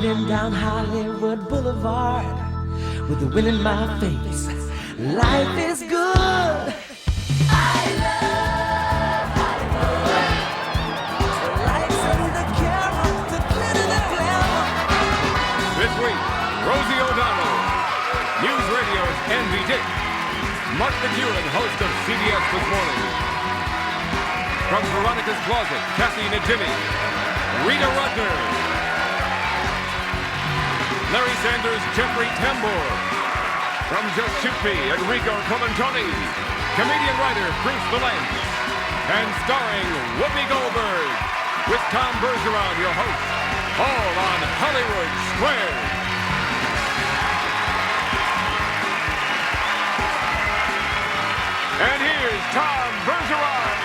Riding down Hollywood Boulevard with the wind in my face. Life is good. I love Hollywood. The lights and the camera, the glitter, the glamour. This week, Rosie O'Donnell. News Radio's Andy Dick. Mark McEwen, host of CBS This Morning. From Veronica's Closet, Kathy Najimy. Rita Rudner. Larry Sanders, Jeffrey Tambor. From Just Shoot Me, Enrico Colatoni. Comedian-writer Bruce Vilanch. And starring Whoopi Goldberg. With Tom Bergeron, your host. All on Hollywood Squares. And here's Tom Bergeron.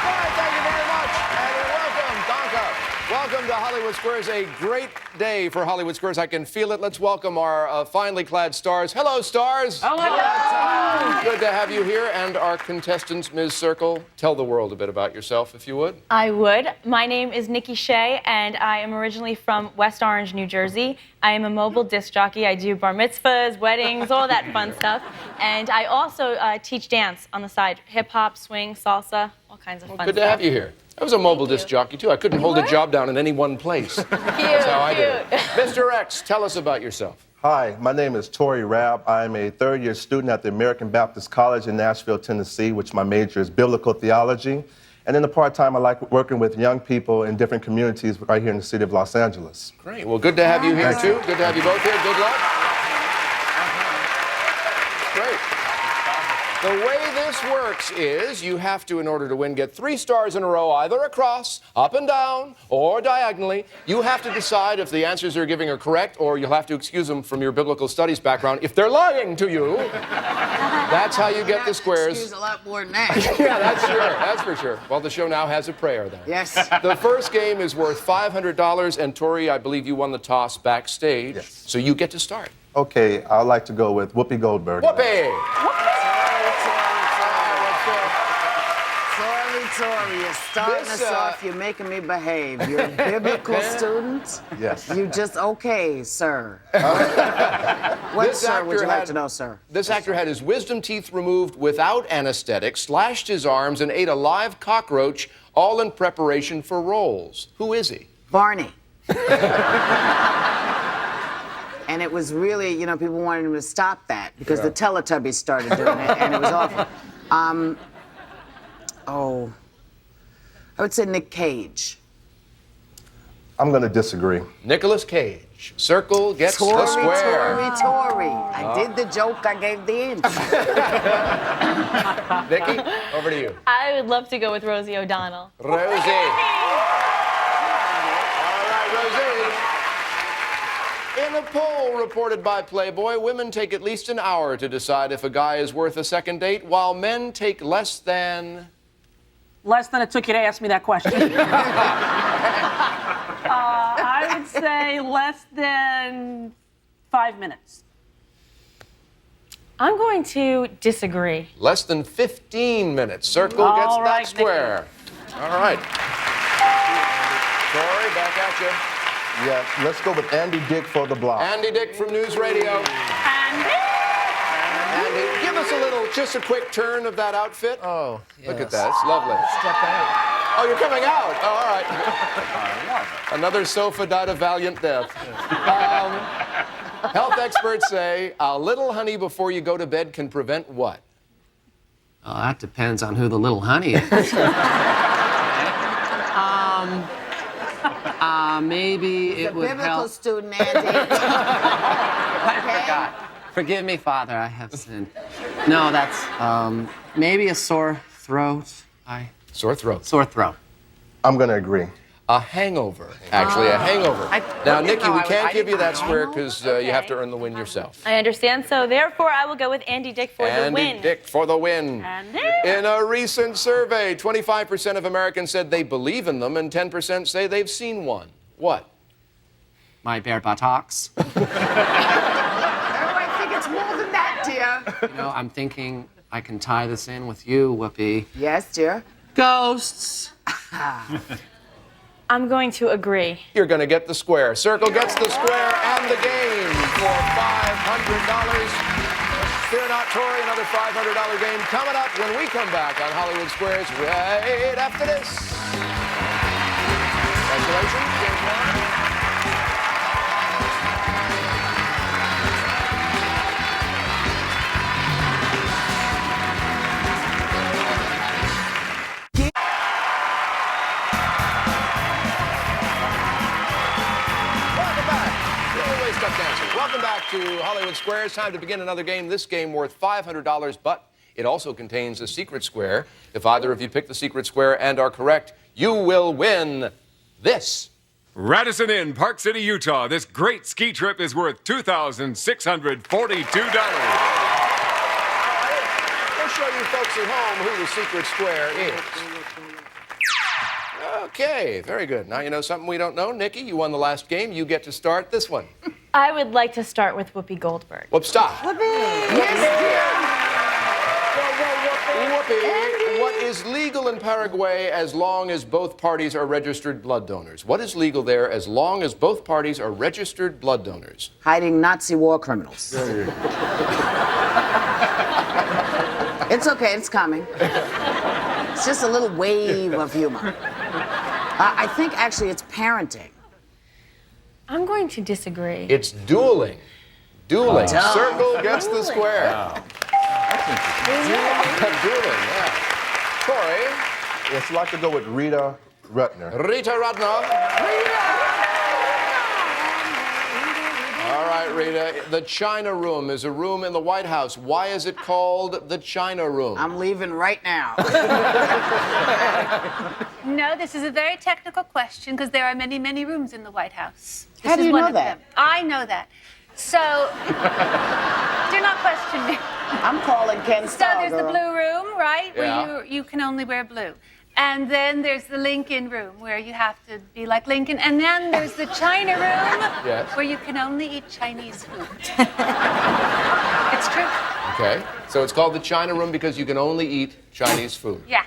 All right, thank you very much. And welcome, Donka. Welcome to Hollywood Squares. A great day for Hollywood Squares. I can feel it. Let's welcome our finely clad stars. Hello, stars. Hello. Good to have you here. And our contestants, Ms. Circle, tell the world a bit about yourself, if you would. I would. My name is Nikki Shea, and I am originally from West Orange, New Jersey. I am a mobile disc jockey. I do bar mitzvahs, weddings, all that fun stuff. And I also teach dance on the side. Hip-hop, swing, salsa, all kinds of fun stuff. Good to have you here. I was a mobile disc jockey, too. I couldn't hold a job down in any one place. That's how I did it. Mr. X, tell us about yourself. Hi, my name is Torry. I'm a third-year student at the American Baptist College in Nashville, Tennessee, which my major is biblical theology. And in the part-time, I like working with young people in different communities right here in the city of Los Angeles. Great. Well, good to have you here, too. Good to have you both here. Good luck. Great. The way this works is you have to, in order to win, get 3 stars in a row, either across, up and down, or diagonally. You have to decide if the answers you're giving are correct, or you'll have to excuse them from your biblical studies background if they're lying to you. That's how you get the squares. Excuse a lot more than that. Yeah, that's sure. That's for sure. Well, the show now has a prayer, then. Yes. The first game is worth $500, and Torry, I believe you won the toss backstage. Yes. So you get to start. Okay, I'd like to go with Whoopi Goldberg. Whoopi! Torry, you're starting us off. You're making me behave. You're a biblical student. Yes. You just okay, sir. What, sir, would you like to know, sir? This actor had his wisdom teeth removed without anesthetic, slashed his arms, and ate a live cockroach, all in preparation for roles. Who is he? Barney. And it was really, you know, people wanted him to stop that because the Teletubbies started doing it, and it was awful. I would say Nick Cage. I'm going to disagree. Nicolas Cage. Circle gets the square. Torry. I did the joke, I gave the answer. Nikki, over to you. I would love to go with Rosie O'Donnell. Rosie. All right, Rosie. In a poll reported by Playboy, women take at least an hour to decide if a guy is worth a second date, while men take less than... Less than it took you to ask me that question. I would say less than 5 minutes. I'm going to disagree. Less than 15 minutes. Circle gets All right, that square. Nikki. All right. Torry, back at you. Yeah, let's go with Andy Dick for the block. Andy Dick from News Radio. Andy, give us just a quick turn of that outfit. Oh, yes. Look at that. It's lovely. Step out. Oh, you're coming out. Oh, all right. Another sofa died a valiant death. Health experts say a little honey before you go to bed can prevent what? Oh, that depends on who the little honey is. Maybe it would help. Biblical student, Andy. I forgot. Forgive me, Father, I have sinned. No, that's maybe a sore throat. Sore throat. Sore throat. I'm going to agree. A hangover, actually, a hangover. Now, Nikki, we can't give you that square because you have to earn the win yourself. I understand, so therefore I will go with Andy Dick for the win. Andy Dick for the win. Andy. In a recent survey, 25% of Americans said they believe in them and 10% say they've seen one. What? My bare buttocks. Oh, I think it's more than that, dear. You know, I'm thinking I can tie this in with you, Whoopi. Yes, dear. Ghosts. I'm going to agree. You're going to get the square. Circle gets the square and the game for $500. Fear not, Torry, another $500 game coming up when we come back on Hollywood Squares right after this. Congratulations, game one. Welcome back to Hollywood Squares. Time to begin another game. This game worth $500, but it also contains a secret square. If either of you pick the secret square and are correct, you will win this. Radisson Inn, Park City, Utah. This great ski trip is worth $2,642. We'll show you folks at home who the secret square is. Okay, very good. Now you know something we don't know. Nikki, you won the last game. You get to start this one. I would like to start with Whoopi Goldberg. Whoop, stop. Whoopi! Yes, Whoopi, what is legal in Paraguay as long as both parties are registered blood donors? What is legal there as long as both parties are registered blood donors? hiding Nazi war criminals. It's okay, it's coming. It's just a little wave of humor. I think actually it's parenting. I'm going to disagree. It's dueling. Dueling. Circle gets the square. Wow. Dueling, yeah. Torry. Yes, I'd like to go with Rita Rudner. Rita Rudner. All right, Rita. The China Room is a room in the White House. Why is it called the China Room? I'm leaving right now. No, this is a very technical question because there are many, many rooms in the White House. This How do is you one know of that? them. I know that. So, do not question me. I'm calling Ken So Starr, there's the girl. blue room, right, Yeah. where you can only wear blue. And then there's the Lincoln room where you have to be like Lincoln. And then there's the China room Yes. where you can only eat Chinese food. It's true. Okay. So it's called the China Room because you can only eat Chinese food. Yeah.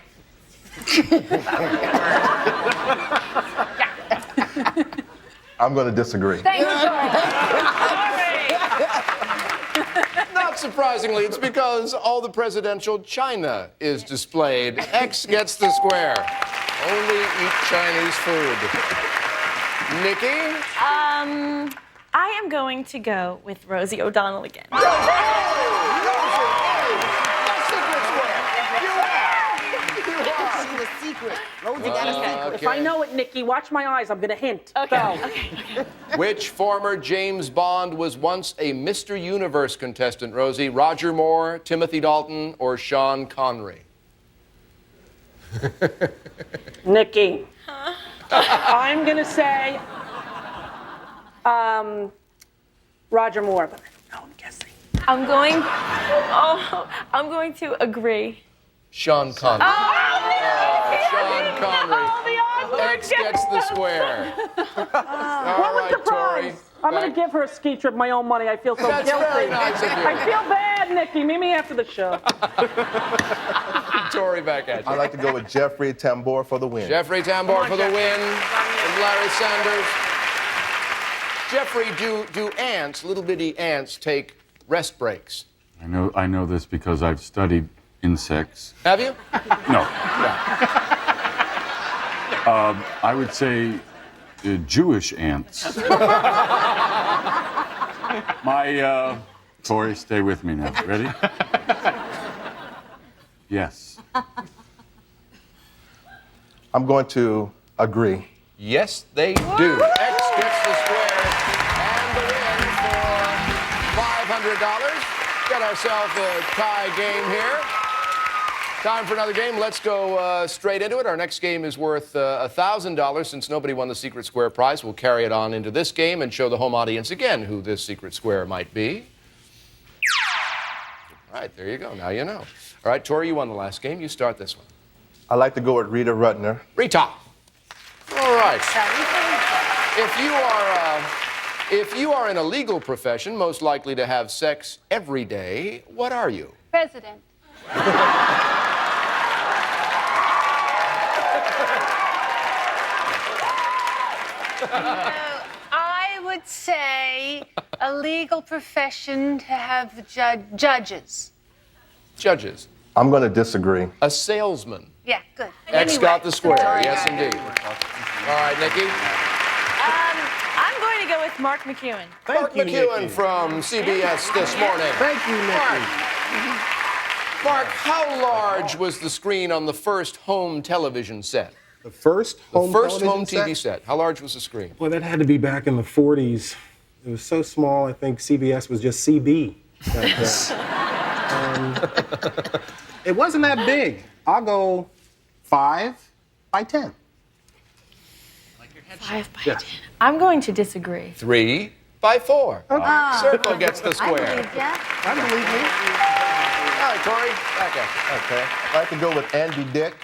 I'm going to disagree. Thank you, George. Not surprisingly, it's because all the presidential china is displayed. X gets the square. Only eat Chinese food. Nikki? I am going to go with Rosie O'Donnell again. See the secret. Rosie got a secret. If I know it, Nikki, watch my eyes. I'm going to hint. Okay. Go. Okay. Which former James Bond was once a Mr. Universe contestant, Rosie? Roger Moore, Timothy Dalton, or Sean Connery? Nikki. I'm going to say Roger Moore, but I don't know, I'm guessing. I'm going to agree. Sean Connery. Sean Oh, Connery. the odds were X gets the square. All right, Torry. I'm going to give her a ski trip, my own money. I feel so That's guilty. very nice of you. I feel bad, Nikki. Meet me after the show. Torry, back at you. I'd like to go with Jeffrey Tambor for the win. Jeffrey Tambor for the win. And Larry Sanders. Jeffrey, do ants, little bitty ants, take rest breaks? I know this because I've studied insects. Have you? No. I would say Jewish ants. Torry, stay with me now. Ready? Yes. I'm going to agree. Yes, they do. X gets the square and the win for $500. Got ourselves a tie game here. Time for another game. Let's go straight into it. Our next game is worth $1,000. Since nobody won the Secret Square prize, we'll carry it on into this game and show the home audience again who this Secret Square might be. All right, there you go. Now you know. All right, Torry, you won the last game. You start this one. I'd like to go with Rita Rudner. Rita. All right. If you are in a legal profession, most likely to have sex every day, what are you? President. I would say a legal profession to have judges. Judges. I'm going to disagree. A salesman. Yeah, good. X Anyway. got the square. Yes, indeed. All right, Nikki. I'm going to go with Mark McEwen. Mark McEwen from CBS This Morning. Thank you, Nikki. Mark, how large was the screen on the first home television set? The first home TV set. How large was the screen? Well, that had to be back in the 40s. It was so small, I think CBS was just CB back then. It wasn't that big. I'll go 5 by 10. 5 by 10. I'm going to disagree. 3 by 4. Circle gets the square. I believe you. All right, Torry, back up. Okay. I'd like to go with Andy Dick.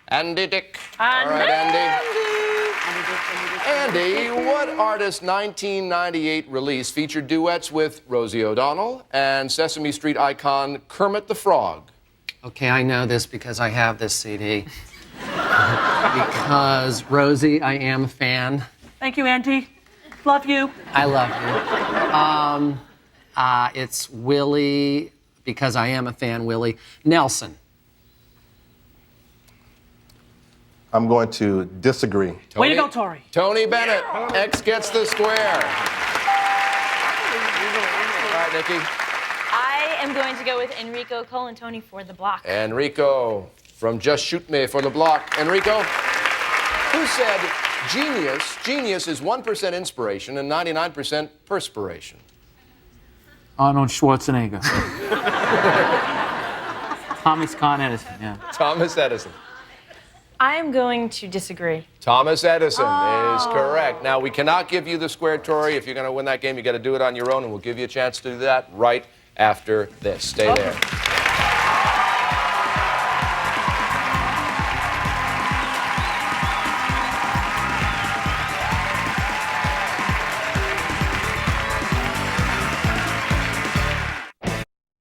Andy Dick. All right, Andy, what artist's 1998 release featured duets with Rosie O'Donnell and Sesame Street icon Kermit the Frog? Okay, I know this because I have this CD. Because, Rosie, I am a fan. Thank you, Auntie. Love you. I love you. It's Willie, because I am a fan, Willie Nelson. I'm going to disagree. Way to go, Torry. Tony Bennett. X gets the square. All right, Nikki. I am going to go with Enrico Colatoni for the block. Enrico from Just Shoot Me for the block. Enrico, who said genius is 1% inspiration and 99% perspiration? Arnold Schwarzenegger. Thomas Con Edison, yeah. Thomas Edison. I am going to disagree. Thomas Edison is correct. Now, we cannot give you the square, Torry. If you're going to win that game, you got to do it on your own, and we'll give you a chance to do that right after this. Stay there.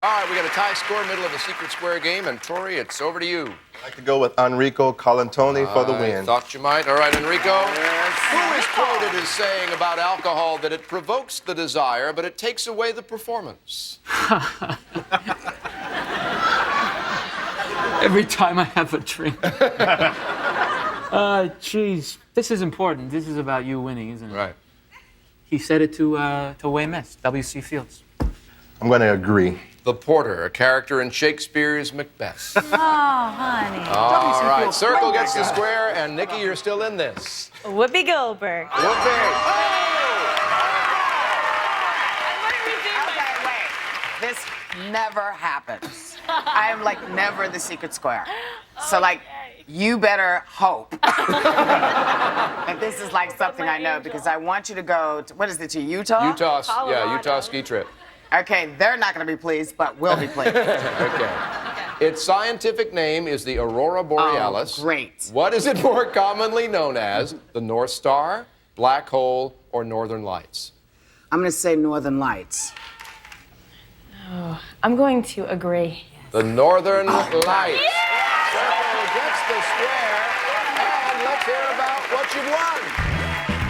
All right, we got a tie score, middle of a secret square game, and Torry, it's over to you. I'd like to go with Enrico Colatoni for the win. I thought you might. All right, Enrico. Who is quoted as saying about alcohol that it provokes the desire, but it takes away the performance? Every time I have a drink. Jeez. This is important. This is about you winning, isn't it? Right. He said it to Wayne Miss, W.C. Fields. I'm going to agree. The Porter, a character in Shakespeare's Macbeth. Oh, honey. All right, Circle gets the square, and Nikki, you're still in this. Whoopi Goldberg. Whoopi. Okay, wait. This never happens. I am like never the secret square. So like, you better hope that this is like something I know, because I want you to go to, what is it, to Utah? Utah ski trip. Okay, they're not going to be pleased, but we'll be pleased. Okay. Its scientific name is the Aurora Borealis. Oh, great. What is it more commonly known as? The North Star, black hole, or Northern Lights? I'm going to say Northern Lights. Oh, I'm going to agree. The Northern Lights. Circle gets the square, and let's hear about what you've won.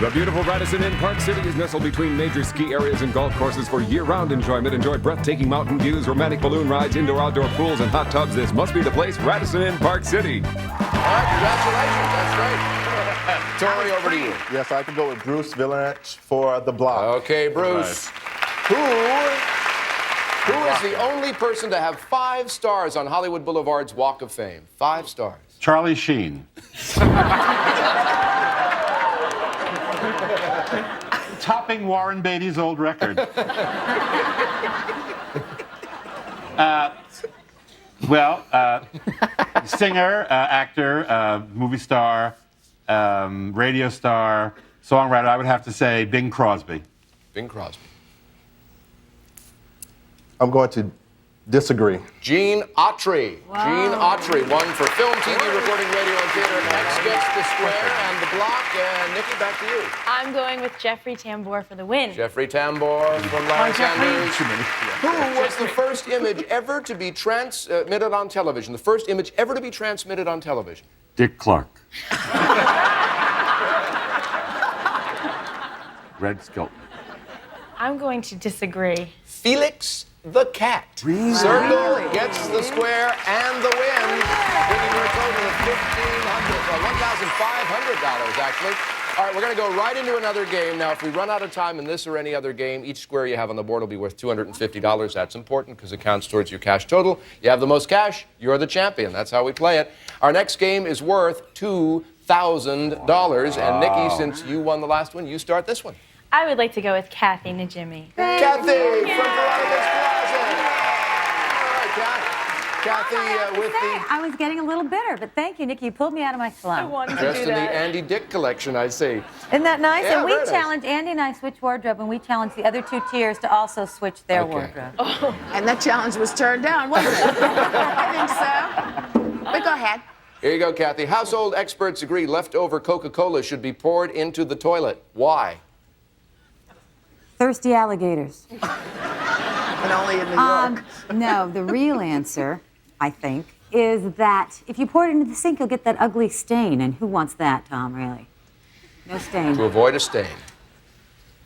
The beautiful Radisson Inn Park City is nestled between major ski areas and golf courses for year-round enjoyment. Enjoy breathtaking mountain views, romantic balloon rides, indoor-outdoor pools, and hot tubs. This must be the place, Radisson Inn Park City. All right, congratulations. That's great. Torry, over to you. Yes, I could go with Bruce Vilanch for the block. Okay, Bruce. Who is the only person to have 5 stars on Hollywood Boulevard's Walk of Fame? 5 stars. Charlie Sheen. Topping Warren Beatty's old record. Singer, actor, movie star, radio star, songwriter, I would have to say Bing Crosby. Bing Crosby. I'm going to disagree. Gene Autry. Wow. Gene Autry won for film, TV, recording, radio, and theater. X gets the square and the block. And Nikki, back to you. I'm going with Jeffrey Tambor for the win. Jeffrey Tambor from Larry Sanders. Who was the first image ever to be transmitted on television? The first image ever to be transmitted on television? Dick Clark. red skeleton. I'm going to disagree. Felix the cat. Circle gets the square and the win, bringing her total of $1,500 actually. All right, we're going to go right into another game. Now, if we run out of time in this or any other game, each square you have on the board will be worth $250. That's important because it counts towards your cash total. You have the most cash, you're the champion. That's how we play it. Our next game is worth $2,000. And Nikki, since you won the last one, you start this one. I would like to go with Kathy Najimy. Kathy from Veronicas Plaza. All right, Kathy with the... I was getting a little bitter, but thank you, Nikki. You pulled me out of my slump. Dressed in the Andy Dick collection, I see. Isn't that nice? Yeah, and we very nice. challenged, Andy and I switched wardrobe, and we challenged the other two tiers to also switch their wardrobe. Oh. And that challenge was turned down, wasn't it? I think so. But go ahead. Here you go, Kathy. Household experts agree leftover Coca-Cola should be poured into the toilet. Why? Thirsty alligators. And only in New York. No, the real answer, I think, is that if you pour it into the sink, you'll get that ugly stain. And who wants that, Tom, really? No stain. To avoid a stain.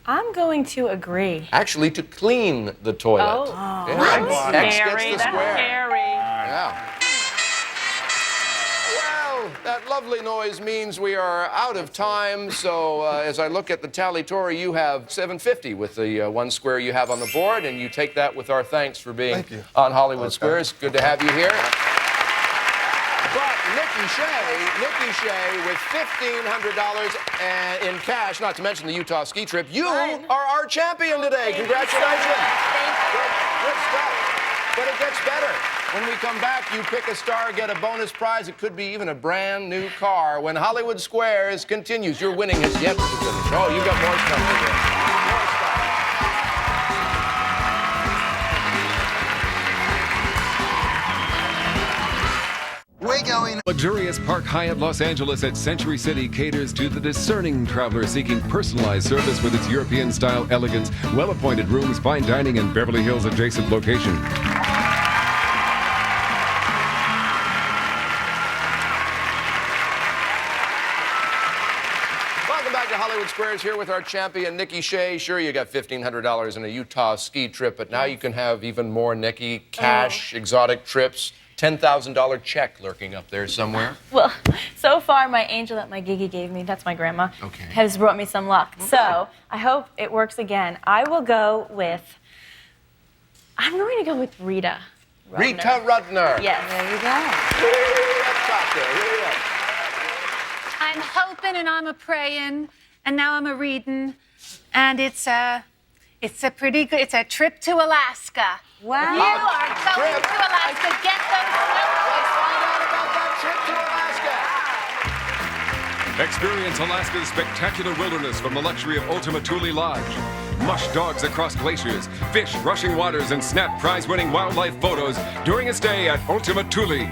I'm going to agree. Actually, to clean the toilet. Oh. Yeah. That's X scary. gets the square. That's scary. Yeah. Well, that lovely noise means we are out of time. So as I look at the tally, Torry, you have $750 with the one square you have on the board, and you take that with our thanks for being on Hollywood Squares. Good to have you here. But Nikki Shea with $1,500 in cash, not to mention the Utah ski trip. You are our champion today. Congratulations. Good stuff. But it gets better. When we come back, you pick a star, get a bonus prize. It could be even a brand new car. When Hollywood Squares continues, your winning has yet to finish. Oh, you got more stuff to do. We're going. Luxurious Park Hyatt Los Angeles at Century City caters to the discerning traveler seeking personalized service with its European-style elegance, well-appointed rooms, fine dining, and Beverly Hills adjacent location. Welcome back to Hollywood Squares here with our champion, Nikki Shea. Sure, you got $1,500 in a Utah ski trip, but now you can have even more, Nikki. Cash, exotic trips. $10,000 check lurking up there somewhere. Well, so far, my angel that my Gigi gave me, that's my grandma, has brought me some luck. So I hope it works again. I will go with, I'm going to go with Rita. Rudner. Rita Rudner. Yes. There you go. I'm hoping and I'm a praying, and now I'm a reading, and it's a pretty good. It's a trip to Alaska. Wow. You are going to Alaska. Get those snowflakes. Let's find out about that trip to Alaska. Experience Alaska's spectacular wilderness from the luxury of Ultima Thule Lodge. Mush dogs across glaciers, fish rushing waters, and snap prize-winning wildlife photos during a stay at Ultima Thule.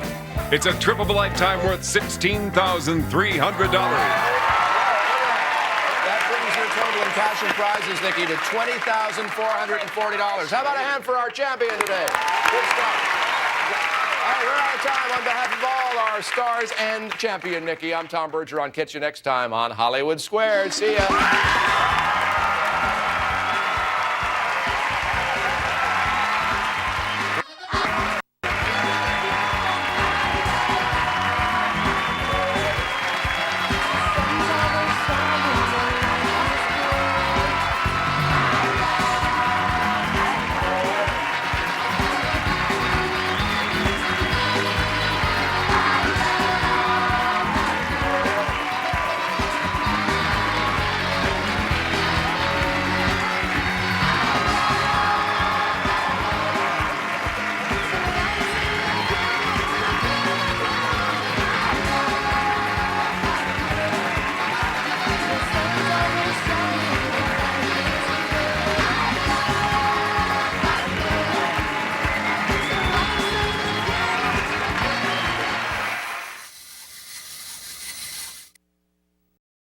It's a trip of a lifetime worth $16,300. Total in cash and prizes, Nikki, to $20,440. How about a hand for our champion today? Good stuff. All right, we're out of time. On behalf of all our stars and champion, Nikki, I'm Tom Bergeron. Catch you next time on Hollywood Squares. See ya.